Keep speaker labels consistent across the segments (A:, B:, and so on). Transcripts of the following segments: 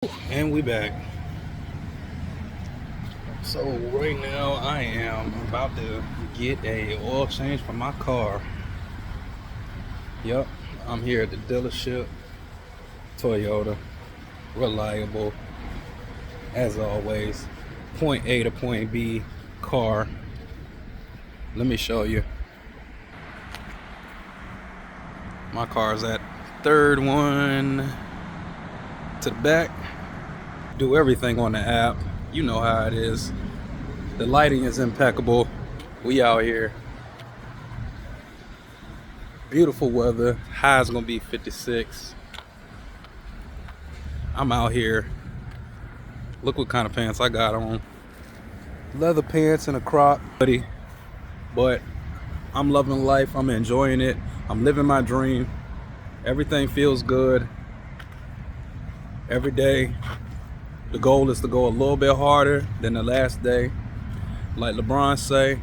A: And we back. So right now I am about to get a oil change for my car. Yep, I'm here at the dealership. Toyota, reliable as always. Point A to point B car. Let me show you. My car's at third one to the back. Do everything on the app. You know how it is. The lighting is impeccable. We out here. Beautiful weather. High's gonna be 56. I'm out here. Look what kind of pants I got on. Leather pants and a crop hoodie. But I'm loving life. I'm enjoying it. I'm living my dream. Everything feels good. Every day, the goal is to go a little bit harder than the last day. Like LeBron say,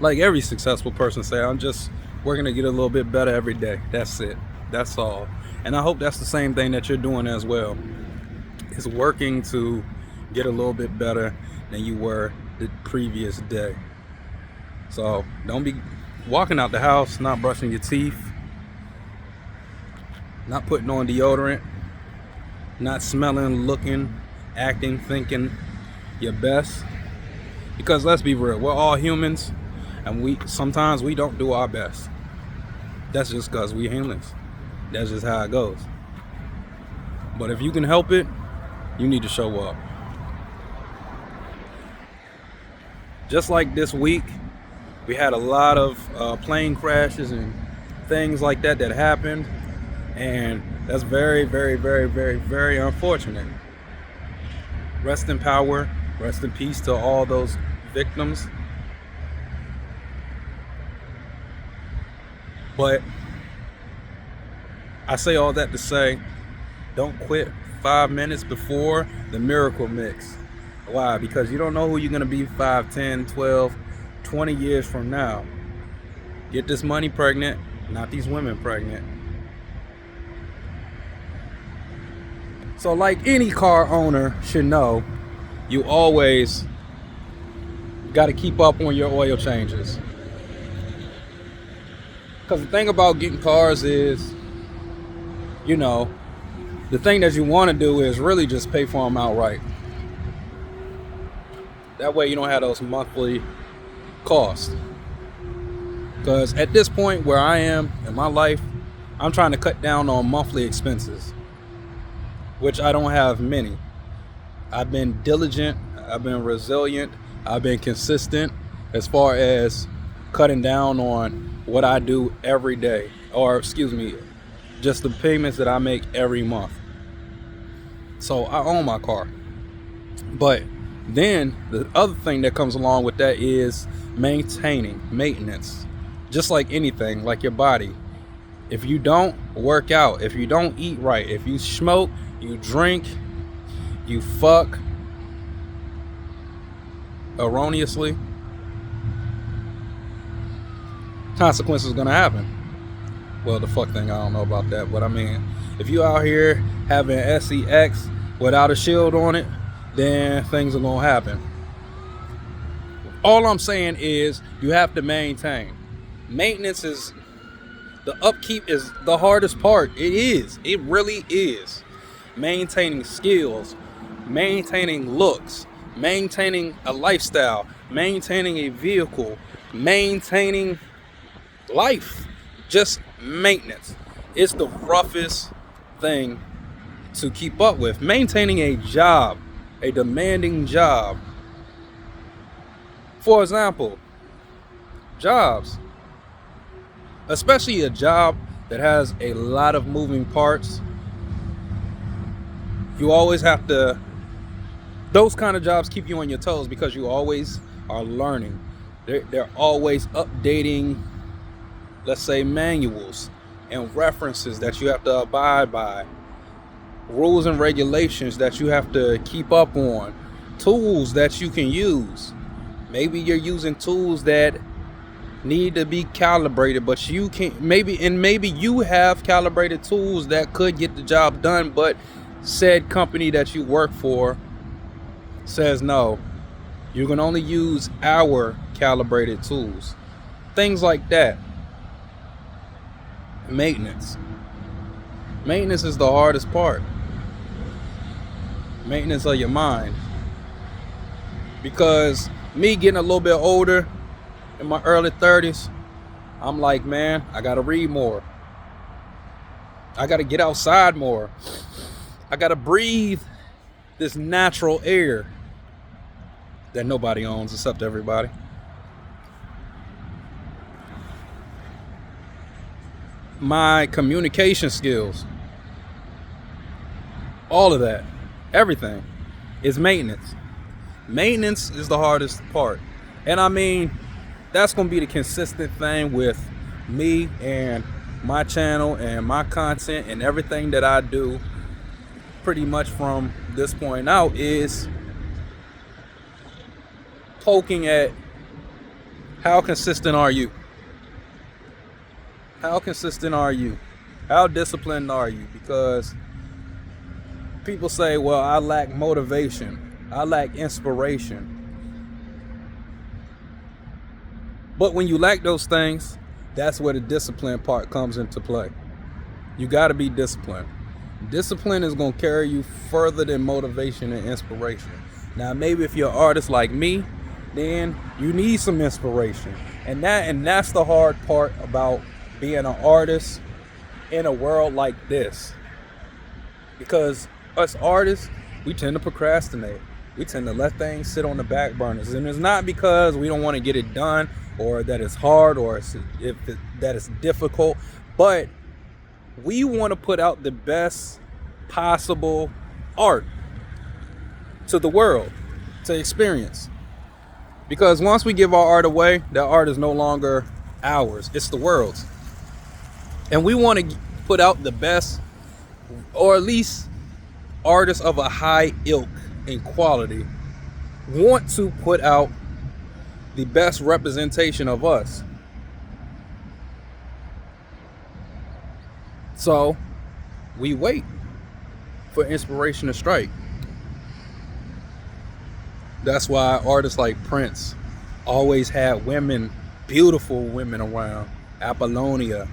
A: like every successful person say, I'm just working to get a little bit better every day. That's it. That's all. And I hope that's the same thing that you're doing as well. It's working to get a little bit better than you were the previous day. So don't be walking out the house, not brushing your teeth, not putting on deodorant, not smelling, looking, acting, thinking your best. Because let's be real, we're all humans, and we sometimes we don't do our best. That's just because we're humans. That's just how it goes. But if you can help it, you need to show up. Just like this week, we had a lot of plane crashes and things like that happened, and that's very, very, very, very, very unfortunate. Rest in power, rest in peace to all those victims. But I say all that to say, don't quit 5 minutes before the miracle mix. Why? Because you don't know who you're going to be 5, 10, 12, 20 years from now. Get this money pregnant, not these women pregnant. So like any car owner should know, you always got to keep up on your oil changes. Because the thing about getting cars is, the thing that you want to do is really just pay for them outright. That way you don't have those monthly costs. Because at this point where I am in my life, I'm trying to cut down on monthly expenses, which I don't have many. I've been diligent, I've been resilient, I've been consistent as far as cutting down on what I do every day, or just the payments that I make every month. So I own my car. But then the other thing that comes along with that is maintenance. Just like anything, like your body. If you don't work out, if you don't eat right, if you smoke, you drink, you fuck erroneously, consequences are gonna happen. Well, the fuck thing, I don't know about that, but I mean, if you out here having SEX without a shield on it, then things are gonna happen. All I'm saying is you have to maintain. Maintenance is, the upkeep is the hardest part. It really is. Maintaining skills, maintaining looks, maintaining a lifestyle, maintaining a vehicle, maintaining life. Just maintenance. It's the roughest thing to keep up with. Maintaining a job, a demanding job. For example, jobs, especially a job that has a lot of moving parts, you always have to, those kind of jobs keep you on your toes because you always are learning. They're always updating, let's say, manuals and references that you have to abide by, rules and regulations that you have to keep up on, tools that you can use. Maybe you're using tools that need to be calibrated, but maybe you have calibrated tools that could get the job done, but said company that you work for says no, you can only use our calibrated tools. Things like that. Maintenance. Maintenance is the hardest part. Maintenance of your mind. Because me getting a little bit older, in my early 30s, I'm like, man, I gotta read more. I gotta get outside more. I gotta breathe this natural air that nobody owns except everybody. My communication skills, all of that, everything is maintenance. Maintenance is the hardest part. And I mean, that's going to be the consistent thing with me and my channel and my content and everything that I do pretty much from this point out is poking at how consistent are you? How consistent are you? How disciplined are you? Because people say, well, I lack motivation. I lack inspiration. But when you lack those things, that's where the discipline part comes into play. You got to be disciplined. Discipline is going to carry you further than motivation and inspiration. Now, maybe if you're an artist like me, then you need some inspiration. And that's the hard part about being an artist in a world like this. Because us artists, we tend to procrastinate. We tend to let things sit on the back burners. And it's not because we don't want to get it done or that it's hard or that it's difficult, but we want to put out the best possible art to the world to experience. Because once we give our art away, that art is no longer ours, it's the world's. And we want to put out the best, or at least artists of a high ilk and quality want to put out the best representation of us. So we wait for inspiration to strike. That's why artists like Prince always had women, beautiful women around. Apollonia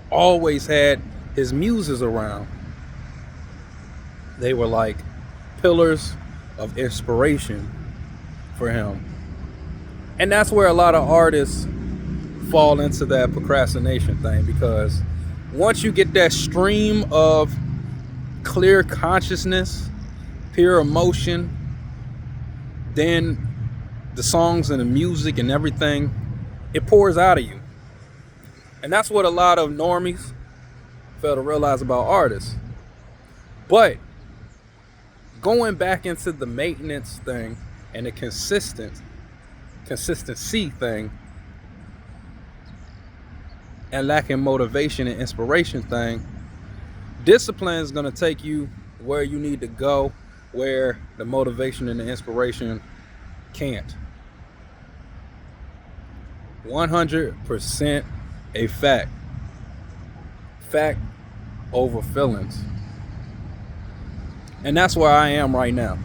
A: always had his muses around. They were like pillars of inspiration for him. And that's where a lot of artists fall into that procrastination thing, because once you get that stream of clear consciousness, pure emotion, then the songs and the music and everything, it pours out of you. And that's what a lot of normies fail to realize about artists. But going back into the maintenance thing and the consistency thing and lacking motivation and inspiration thing, discipline is going to take you where you need to go, where the motivation and the inspiration can't. 100% a fact. Fact over feelings. And that's where I am right now.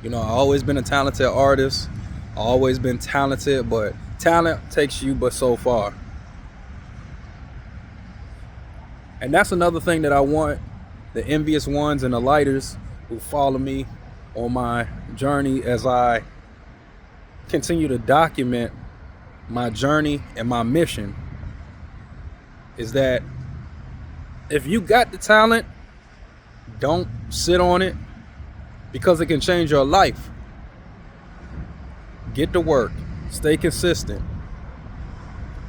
A: You know, I've always been a talented artist. I've always been talented, but talent takes you but so far. And that's another thing that I want the envious ones and the lighters who follow me on my journey as I continue to document my journey and my mission, is that if you got the talent, don't sit on it, because it can change your life. Get to work. Stay consistent.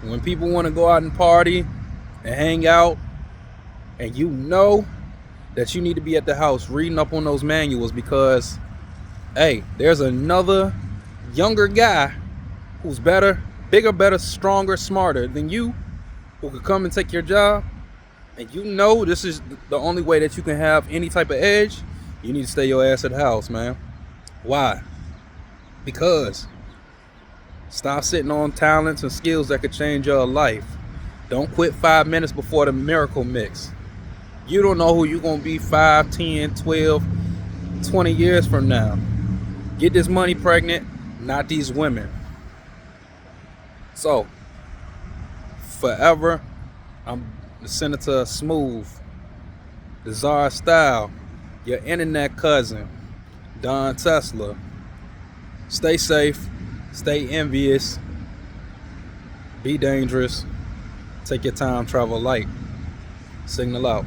A: When people want to go out and party and hang out, and you know that you need to be at the house reading up on those manuals, because, hey, there's another younger guy who's better, bigger, better, stronger, smarter than you, who could come and take your job, and you know this is the only way that you can have any type of edge, you need to stay your ass at the house, man. Why? Because stop sitting on talents and skills that could change your life. Don't quit 5 minutes before the miracle mix. You don't know who you're going to be 5, 10, 12, 20 years from now. Get this money pregnant, not these women. So, forever, I'm the Senator Smooth, the Czar Style, your internet cousin, Don Tesla. Stay safe, stay envious, be dangerous, take your time, travel light. Signal out.